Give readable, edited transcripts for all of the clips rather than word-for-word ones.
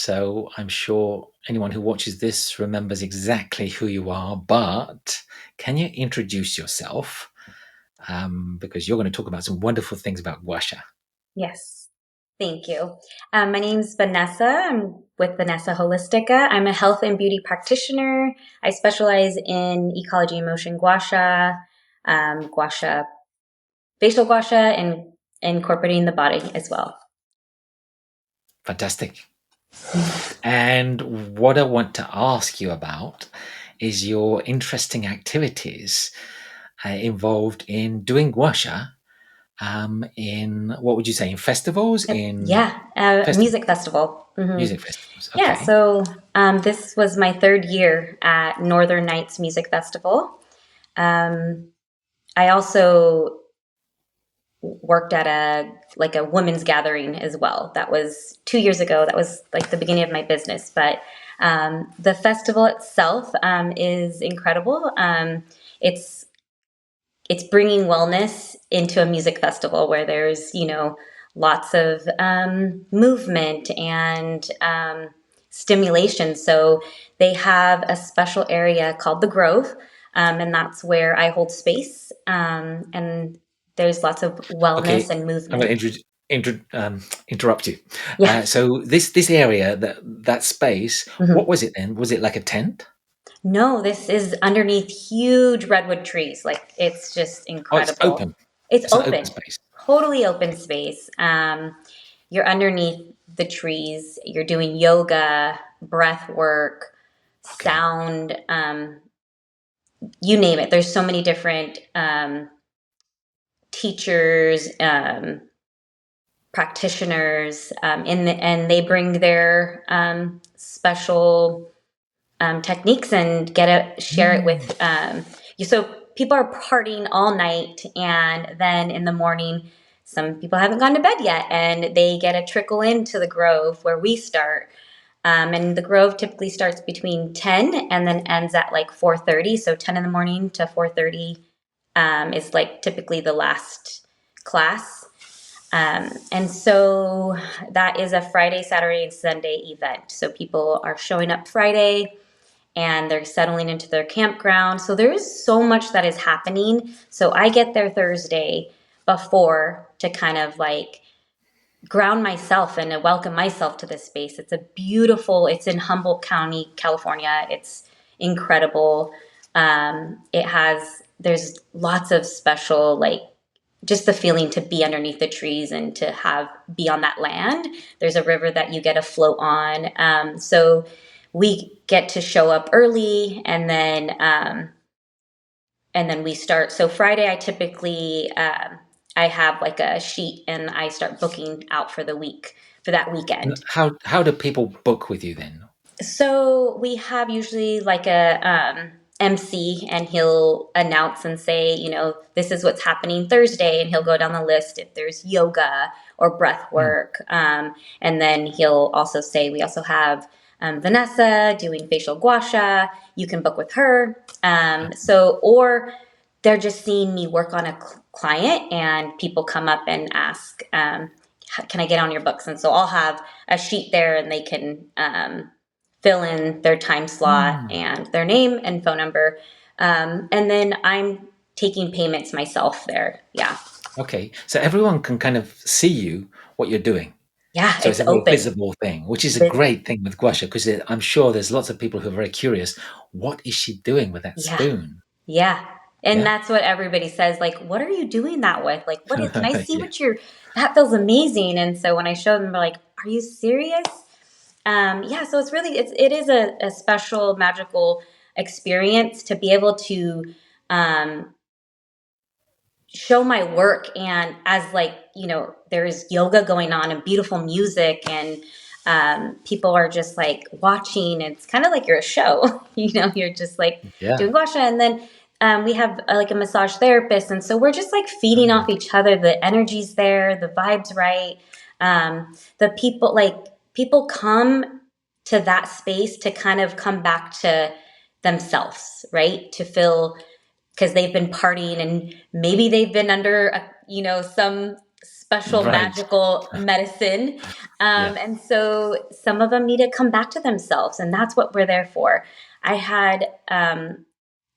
So I'm sure anyone who watches this remembers exactly who you are. But can you introduce yourself? Because you're going to talk about some wonderful things about Gua sha. Yes, thank you. My name's Vanessa. I'm with Vanessa Holistica. I'm a health and beauty practitioner. I specialize in ecology and motion gua sha, gua sha, facial gua sha, and incorporating the body as well. Fantastic. And what I want to ask you about is your interesting activities involved in doing Gua sha in, what would you say, in festivals, in Yeah, festival music festival. music festivals. Yeah, Okay. so this was my third year at Northern Nights Music Festival. Um, I also worked at a women's gathering as well. That was 2 years ago. That was like the beginning of my business. But the festival itself is incredible. It's it's bringing wellness into a music festival where there's lots of movement and stimulation. So they have a special area called the Grove, and that's where I hold space. And there's lots of wellness Okay. and I'm going movement. to interrupt you. Yeah. So this area, that space, what Mhm. was it then? Was it like a tent? No, this is underneath huge redwood trees. Like it's just Oh, it's incredible. open. It's It's an open open, space. totally open space. You're underneath the trees. You're doing yoga, breath work, Okay. sound, you name it. There's so many different teachers, practitioners, and they bring their special techniques and share it Mm. with you. So people are partying all night, and then in the morning, some people haven't gone to bed yet, and they get a trickle into the Grove where we start. And the Grove typically starts between 10 and then ends at like 4:30. So 10 in the morning to 4:30 is like typically the last class. And so that is a Friday, Saturday, and Sunday event. So people are showing up Friday and they're settling into their campground. So there is so much that is happening. So I get there Thursday before to kind of like ground myself and to welcome myself to this space. It's in Humboldt County, California. It's incredible. There's lots of special, like, just the feeling to be underneath the trees and to be on that land. There's a river that you get to float on. So we get to show up early, and then we start. So Friday, I have like a sheet and I start booking out for the week, for that And weekend. how do people book with you then? So we have usually like a MC, and he'll announce and say, this is what's happening Thursday, and he'll go down the list if there's yoga or breath Mm. work. And then he'll also say, we also have Vanessa doing facial gua sha. You can book with her. Or they're just seeing me work on a client, and people come up and ask, can I get on your books? And so I'll have a sheet there, and they can fill in their time slot Mm. and their name and phone number. And then I'm taking payments myself there. Yeah. Okay. So everyone can kind of see you, what you're doing. Yeah. So it's It's a very open. visible thing, which is a Vis- great thing with Gua sha, because I'm sure there's lots of people who are very curious. What is she doing with that yeah. spoon? Yeah. And Yeah. that's what everybody says. Like, what are you doing that with? Like, can I see Yeah. that feels amazing. And so when I show them, they're like, are you serious? Yeah. So it is a special magical experience to be able to, um, show my work, and as like there's yoga going on and beautiful music, and people are just like watching. It's kind of like you're a show. You're just like Yeah. doing gua sha, and then we have like a massage therapist, and so we're just like feeding Ah, off each other. The energy's there, the vibe's right. The people come to that space to kind of come back to themselves, right? To feel, because they've been partying, and maybe they've been under some special Right. magical medicine. Yeah. And so some of them need to come back to themselves, and that's what we're there for. I had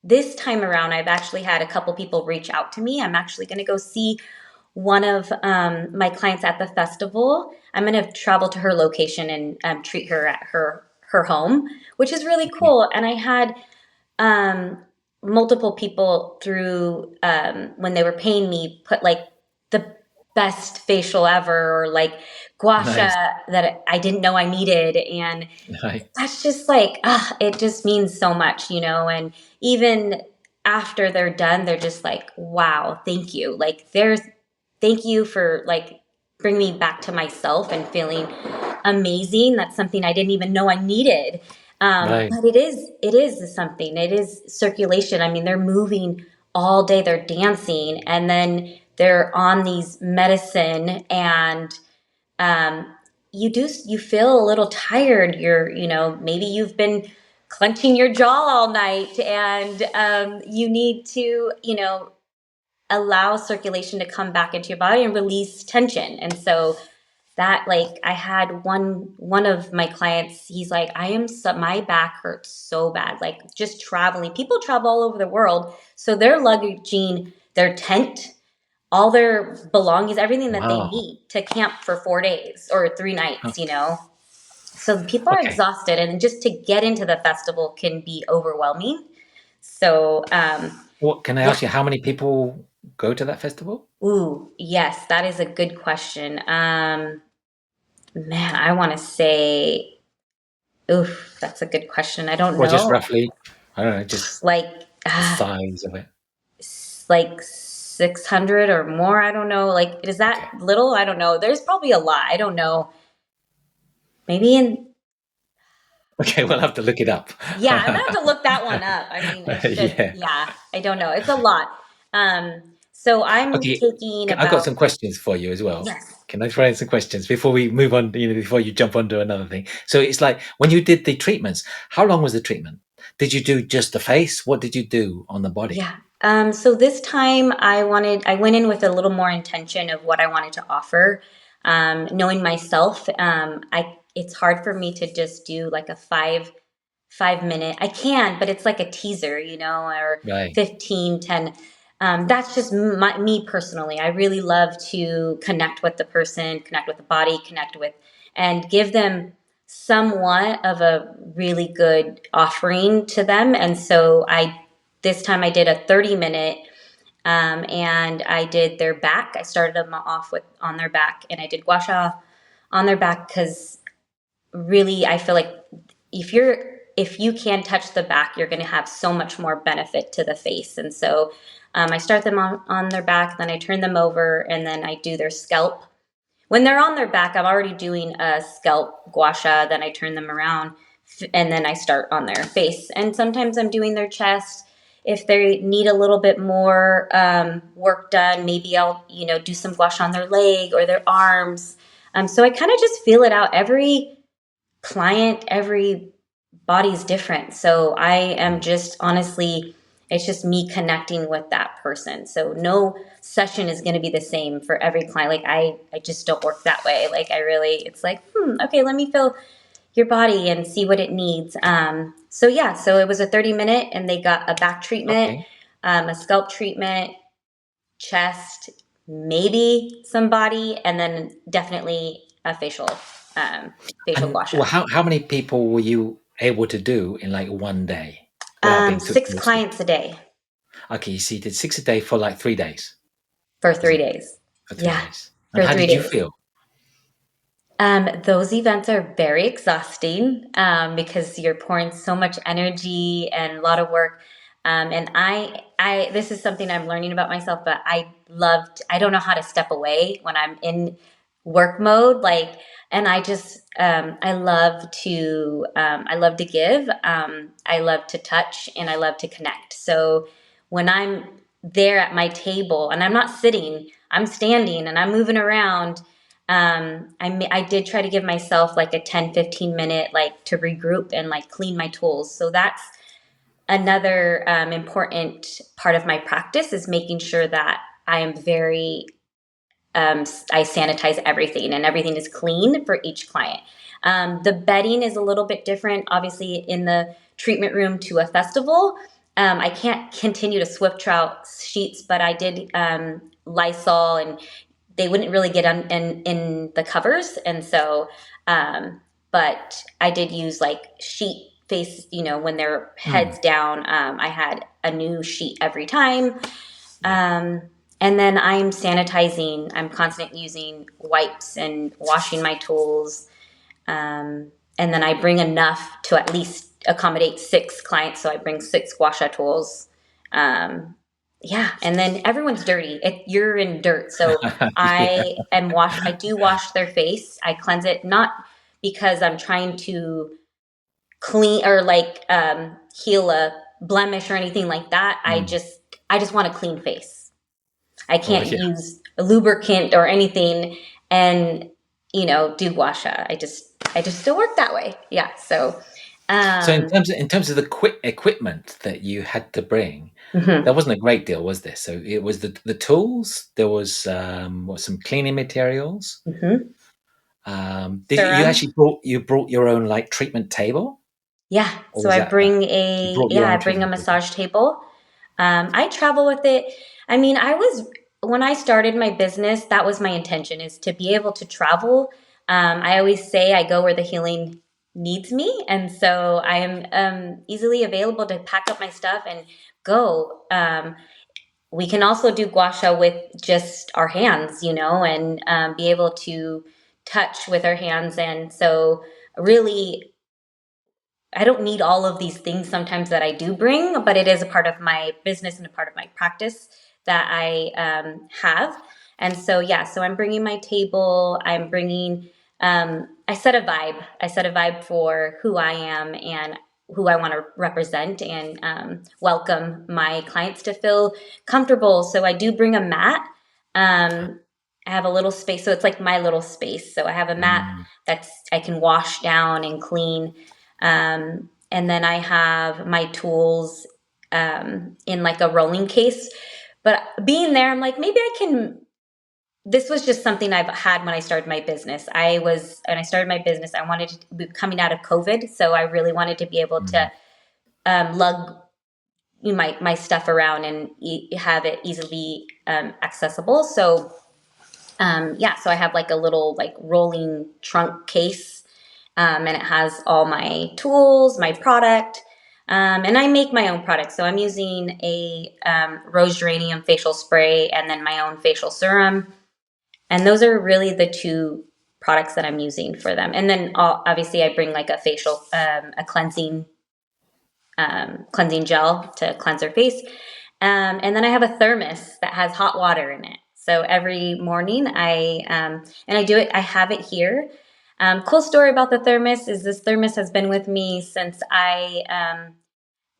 this time around, I've actually had a couple people reach out to me. I'm actually going to go see one of my clients at the festival. I'm going to travel to her location and treat her at her home, which is really Okay. cool. And I had um, multiple people through when they were paying me put like the best facial ever, or like gua sha Nice. that I didn't know I needed. And Right. that's just like, it just means so much, and even after they're done, they're just like, wow, thank you. Like, thank you for like bringing me back to myself and feeling amazing. That's something I didn't even know I needed. Right. But it is something. It is circulation. I mean, they're moving all day. They're dancing, and then they're on these medicine, and um, you feel a little tired. Maybe you've been clenching your jaw all night, and you need to allow circulation to come back into your body and release tension. And so that, like, I had one of my clients, he's like, my back hurts so bad, like just traveling. People travel all over the world, so they're lugging their tent, all their belongings, everything that they Wow. need to camp for 4 days or 3 nights. Huh. So people are Okay. exhausted, and just to get into the festival can be overwhelming. So What can I yeah. ask you? How many people go to that festival, Ooh, yes, that is a good question. Man, I want to say, oof, that's a good question. I don't or just know. roughly? I don't know. Just Like, the size of it. like 600 or more. I don't know. Like, is Okay. that little? I don't know. There's probably a lot. I don't know. Maybe in, Okay. We'll have to look it up. yeah, I'm gonna have to look that one up. I mean, Yeah. yeah, I don't know. It's a lot. So I'm Okay. taking I've got about, some questions for you as well. yes, Can I throw in some questions before we move on? Before you jump onto another thing. So it's like when you did the treatments. How long was the treatment? Did you do just the face? What did you do on the body? yeah. So this time I went in with a little more intention of what I wanted to offer. Knowing myself, it's hard for me to just do like a 5 minute. I can, but it's like a teaser, or Right. 15, 10. That's just me personally. I really love to connect with the person, connect with the body, and give them somewhat of a really good offering to them. And so this time I did a 30-minute, and I did their back. I started them off with on their back, and I did gua sha on their back, because really I feel like if you can touch the back, you're going to have so much more benefit to the face. And so I start them on their back, then I turn them over, and then I do their scalp. When they're on their back, I'm already doing a scalp gua sha, then I turn them around, and then I start on their face. And sometimes I'm doing their chest. If they need a little bit more work done, maybe I'll do some gua sha on their leg or their arms. So I kind of just feel it out. Every client, every body's different. So I am just honestly, it's just me connecting with that person. So no session is going to be the same for every client. Like I just don't work that way. Like it's like, okay, let me feel your body and see what it needs. So yeah, so it was a 30-minute, and they got a back treatment, Okay. a scalp treatment, chest, maybe some body, and then definitely a facial And gua sha. well, how many people were you able to do in like one day without being too Six exhausted? clients a day Okay, so you did 6 a day for like 3 days, for was three it? days. For three Yeah, days. And for how three did you days. feel? Those events are very exhausting, because you're pouring so much energy and a lot of work. And this is something I'm learning about myself, but I don't know how to step away when I'm in work mode. Like, and I love to give, I love to touch, and I love to connect. So when I'm there at my table and I'm not sitting, I'm standing and I'm moving around, I did try to give myself like a 10-15 minute, like, to regroup and like clean my tools. So that's another important part of my practice, is making sure that I am very I sanitize everything, and everything is clean for each client. The bedding is a little bit different, obviously, in the treatment room to a festival. I can't continue to Swift trout sheets, but I did Lysol, and they wouldn't really get in the covers, and so, but I did use like sheet face, when their Mm. heads down. I had a new sheet every time. Um, and then I'm sanitizing. I'm constantly using wipes and washing my tools. And then I bring enough to at least accommodate 6 clients. So I bring 6 gua sha tools. Yeah, and then everyone's dirty. You're in dirt, so Yeah. I do wash their face. I cleanse it, not because I'm trying to clean or like heal a blemish or anything like that. Mm. I just want a clean face. I Oh, can't yeah. use a lubricant or anything and do gua sha. I just still work that way. Yeah. So So um in terms of the equipment that you had to bring, there mhm, wasn't a great deal, was there? So it was the tools. There was some cleaning materials. mhm. Did you Serum. actually brought your own like treatment table, Yeah. or So was that you brought your I own bring a treatment table? massage table. I travel with it. I mean, when I started my business, that was my intention, is to be able to travel. I always say I go where the healing needs me. And so I am easily available to pack up my stuff and go. We can also do gua sha with just our hands, and be able to touch with our hands. And so really, I don't need all of these things sometimes that I do bring, but it is a part of my business and a part of my practice that I have. And so, yeah, so I'm bringing my table. I'm bringing, I set a vibe. I set a vibe for who I am and who I want to represent, and welcome my clients to feel comfortable. So I do bring a mat. I have a little space. So it's like my little space. So I have a mat Mm. I can wash down and clean. And then I have my tools in like a rolling case. But being there, I'm like, maybe I can. This was just something I've had when I started my business. When I started my business, I wanted to be coming out of COVID. So I really wanted to be able Mm. to lug my stuff around and have it easily accessible. So yeah, so I have like a little like rolling trunk case, and it has all my tools, my product, and I make my own product. So I'm using a rose geranium facial spray and then my own facial serum, and those are really the 2 products that I'm using for them. And then obviously I bring like a cleansing gel to cleanse their face. And then I have a thermos that has hot water in it. So every morning and I do it, I have it here. Cool story about the thermos is this thermos has been with me since I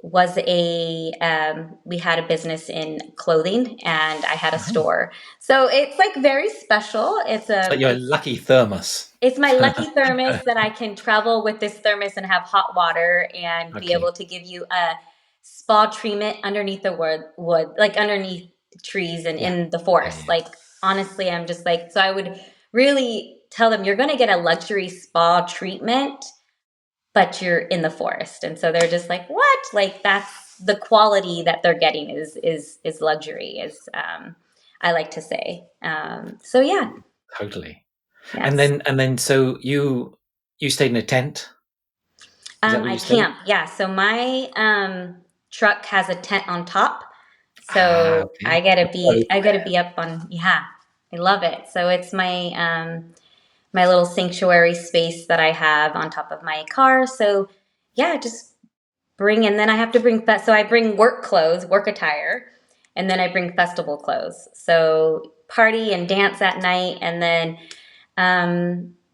we had a business in clothing and I had a Oh. store. So it's like very special. It's like your lucky thermos. It's my lucky thermos that I can travel with this thermos and have hot water and be Okay. able to give you a spa treatment underneath the wood, like underneath trees and Yeah. in the Yeah. forest. Yeah. Like honestly, I'm just like, so I would really tell them you're going to get a luxury spa treatment, but you're in the forest. And so they're just like, what? Like that's the quality that they're getting is luxury, is I like to say. So yeah, Totally. yes. And then so you stayed in a tent? Is that where I you stayed? camp, yeah. So my truck has a tent on top. Ah, So okay. I gotta be up on, yeah. I love it. So it's my little sanctuary space that I have on top of my car. So yeah, just and then I have to so I bring work clothes, work attire, and then I bring festival clothes. So party and dance at night, and then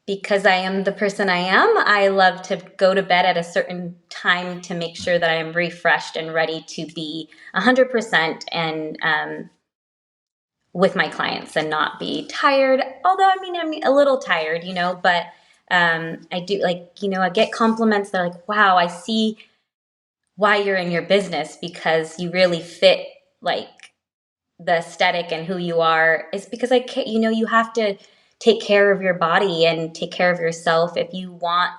because I am the person I am, I love to go to bed at a certain time to make sure that I am refreshed and ready to be 100% and with my clients and not be tired. Although, I mean, I'm a little tired, but I do like, I get compliments. They're like, wow, I see why you're in your business because you really fit like the aesthetic and who you are is because you have to take care of your body and take care of yourself if you want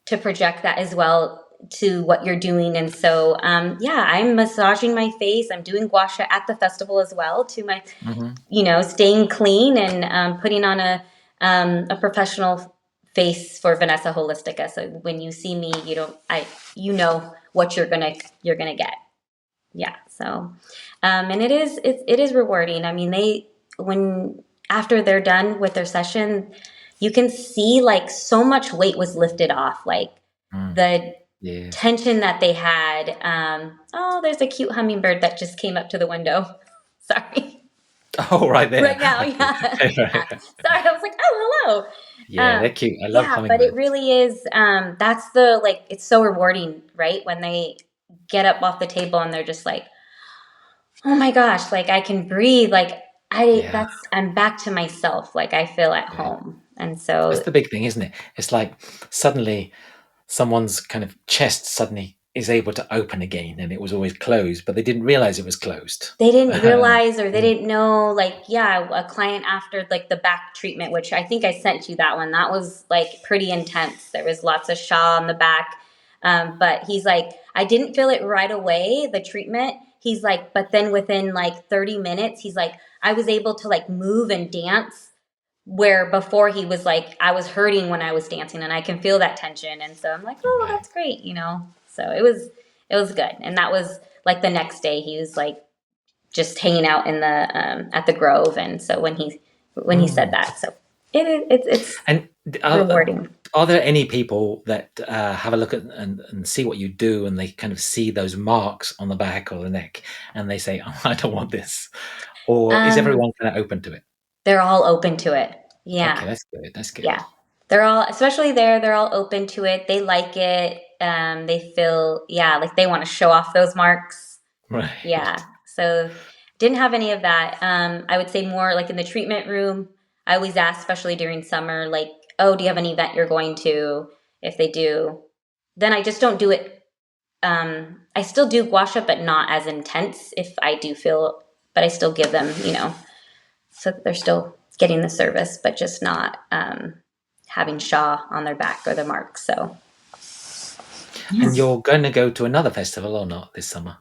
to project that as well to what you're doing. And so, yeah, I'm massaging my face. I'm doing gua sha at the festival as well to my, Hmm. staying clean and putting on a professional face for Vanessa Holistica. So when you see me, you know what you're gonna get. Yeah. So, and it is rewarding. I mean, when after they're done with their session, you can see like so much weight was lifted off, like Mm. the Yes. tension that they had. Oh, there's a cute hummingbird that just came up to the window. Sorry. Oh, right there. Right now, Okay. yeah. Yeah. Sorry, I was like, oh, hello. Yeah, they're cute. I love Yeah, but it hummingbirds. really is. That's the like. It's so rewarding, right? When they get up off the table and they're just like, oh my gosh, like I can breathe. Like Yeah, I'm back to myself. Like I feel at good. home, and That's so the big thing, isn't it? It's like suddenly someone's kind of chest suddenly is able to open again, and it was always closed, but they didn't realize it was closed. they didn't realize or they Mm. didn't know. Like, yeah, a client after like the back treatment, which I think I sent you that one. That was like pretty intense. There was lots of Shaw on the back. But he's like, I didn't feel it right away, the treatment. He's like, but then within like 30 minutes, he's like, I was able to like move and dance where before he was like, I was hurting when I was dancing and I can feel that tension. And so I'm like, oh, Right. that's great. So it was good. And that was like the next day he was like just hanging out in the at the Grove. And so when he said Mm. that, so it's And rewarding. are there any people that have a look at and see what you do, and they kind of see those marks on the back or the neck, and they say, "Oh, I don't want this," or is Um, everyone kind of open to it? they're all open to it. Okay, Yeah. that's good. That's Yeah. good. They're all, especially there, they're all open to it. They like it. They feel, yeah, like they want to show off those marks. Yeah. Right. So didn't have any of that. I would say more like in the treatment room. I always ask, especially during summer, like, oh, do you have an event you're going to? If they do, then I just don't do it. I still do gua sha, but not as intense if I do feel, but I still give them, so they're still getting the service, but just not having Shaw on their back or the mark. So And yes. you're going to go to another festival or not this summer?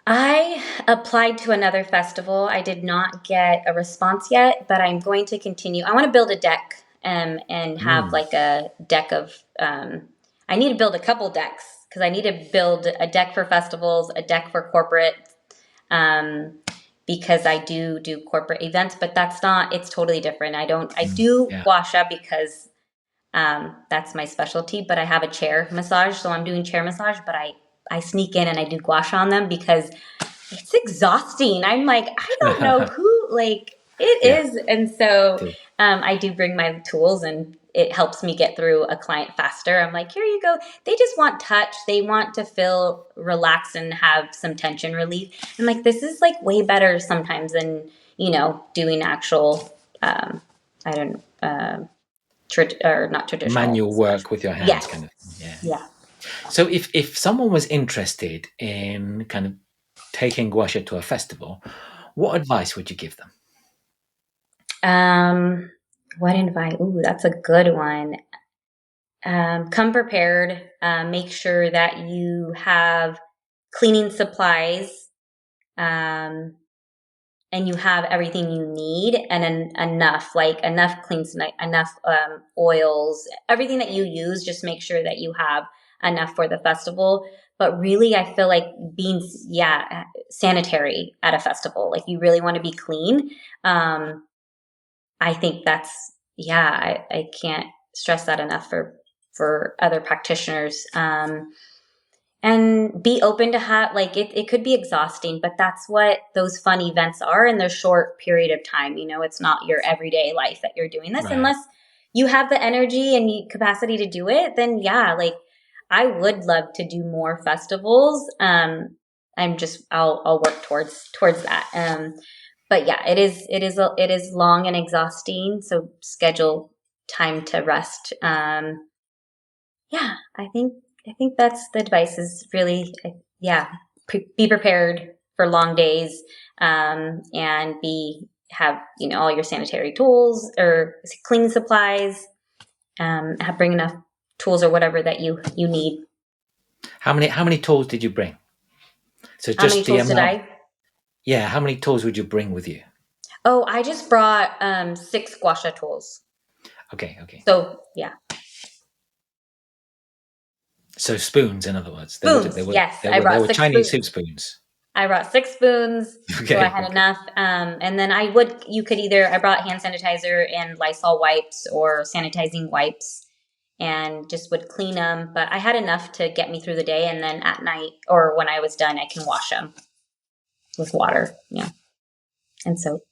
I applied to another festival. I did not get a response yet, but I'm going to continue. I want to build a deck and have Mm. like a deck of. I need to build a couple decks because I need to build a deck for festivals, a deck for corporate, um, because I do corporate events, but that's not. It's totally different. I don't. I Mm. do Yeah. gua sha because that's my specialty, but I have a chair massage, so I'm doing chair massage, but I sneak in and I do gua sha on them because it's exhausting. I'm like, I don't know who, like, it Yeah. is. And so It is. I do bring my tools and it helps me get through a client faster. I'm like, here you go. They just want touch. They want to feel relaxed and have some tension relief. I'm like, this is like way better sometimes than, doing actual, I don't, or not traditional. Manual work with your hands, Yes. kind of thing. Yeah. Yeah. So if someone was interested in kind of taking gua sha to a festival, what advice would you give them? Um, what invite? Ooh, that's a good one. Come prepared. Make sure that you have cleaning supplies, um, and you have everything you need and enough, like enough cleans, enough oils, everything that you use. Just make sure that you have enough for the festival. But really, I feel like being, yeah, sanitary at a festival. Like you really want to be clean. Um, I think that's, yeah, I can't stress that enough for other practitioners. And be open to have, like, it could be exhausting, but that's what those fun events are in their short period of time. It's not your everyday life that you're doing this Right. unless you have the energy and capacity to do it. Then yeah, like I would love to do more festivals. I'll work towards that. But yeah, it is long and exhausting. So schedule time to rest. Yeah, I think that's the advice is really, yeah, be prepared. for long days, and have all your sanitary tools or cleaning supplies. Bring enough tools or whatever that you need. How many tools did you bring? So How many just the tools did amount. I? Yeah, how many tools would you bring with you? Oh, I just brought 6 gua sha tools. Okay, okay. So yeah, So spoons, in other words, they were they spoons. were Yes, they I were they brought were 6 Chinese soup spoons. spoons. I brought 6 spoons, so I Okay, had okay. enough. And then you could either, I brought hand sanitizer and Lysol wipes or sanitizing wipes and just would clean them. But I had enough to get me through the day. And then at night or when I was done, I can wash them with water, and soap.